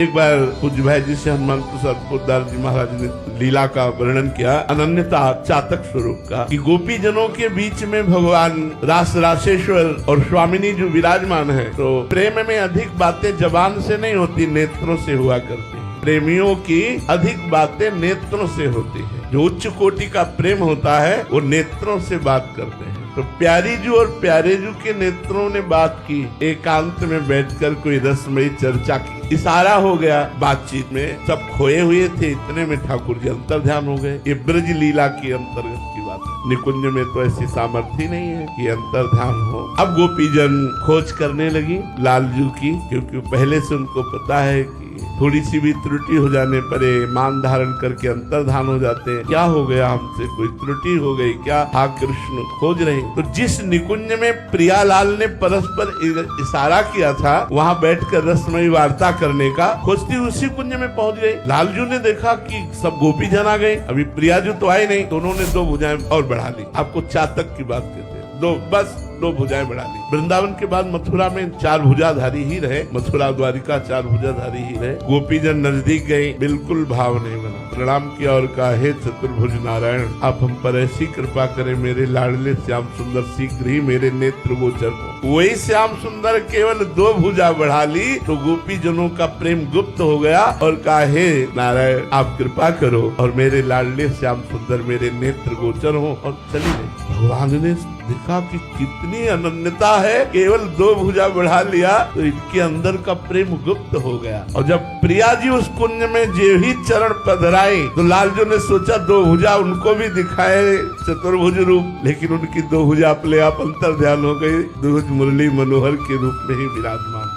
एक बार पूज्य भाई जी से हनुमान प्रसाद पोद्दार जी महाराज ने लीला का वर्णन किया, अनन्यता चातक स्वरूप का, कि गोपी जनों के बीच में भगवान रास रासेश्वर और स्वामिनी जो विराजमान है, तो प्रेम में अधिक बातें जबान से नहीं होती, नेत्रों से हुआ करती है। प्रेमियों की अधिक बातें नेत्रों से होती है। जो उच्च कोटि का प्रेम होता है वो नेत्रों से बात करते हैं। तो प्यारी जू और प्यारे जू के नेत्रों ने बात की, एकांत में बैठकर कोई रसमयी चर्चा की। इशारा हो गया बातचीत में, सब खोए हुए थे, इतने में ठाकुर जी अंतर ध्यान हो गए। ये ब्रज लीला के अंतर्गत की बात है। निकुंज में तो ऐसी सामर्थ्य नहीं है कि अंतर ध्यान हो। अब गोपीजन खोज करने लगी लालजू की, क्योंकि पहले से उनको पता है कि थोड़ी सी भी त्रुटि हो जाने पर मान धारण करके अंतर्धान हो जाते हैं। क्या हो गया, हमसे कोई त्रुटि हो गई क्या? हाँ कृष्ण खोज रहे। तो जिस निकुंज में प्रियालाल ने परस्पर इशारा किया था, वहाँ बैठकर रसमयी वार्ता करने का खोजती उसी कुंज में पहुंच गई। लालजू ने देखा कि सब गोपी जन आ गए, अभी प्रियाजू तो आए नहीं, तो उन्होंने 2 भुजाएं और बढ़ा ली। आपको चातक की बात कहते हैं, 2 भुजाएं बढ़ा ली। वृंदावन के बाद मथुरा में 4 भुजाधारी ही रहे, मथुरा द्वारिका 4 भुजाधारी ही रहे। गोपीजन नजदीक गए, बिल्कुल भाव नहीं बना, प्रणाम किया और कहा, हे चतुर्भुज नारायण, आप हम पर ऐसी कृपा करें, मेरे लाडले श्याम सुंदर शीघ्र ही मेरे नेत्र गोचर हो। वही श्याम सुंदर केवल 2 भुजा बढ़ा ली तो गोपी जनों का प्रेम गुप्त हो गया और कहा, हे नारायण आप कृपा करो और मेरे लाडले श्याम सुंदर मेरे नेत्र गोचर हो, और चली गई। भगवान ने देखा कि कितनी अनन्यता है, केवल 2 भुजा बढ़ा लिया तो इनके अंदर का प्रेम गुप्त हो गया। और जब प्रिया जी उस कुंज में जो ही चरण पधराए तो लालजू ने सोचा 2 भुजा उनको भी दिखाए चतुर्भुज रूप, लेकिन उनकी 2 भुजा अपने आप अंतर ध्यान हो गई, 2 मुरली मनोहर के रूप में ही विराजमान।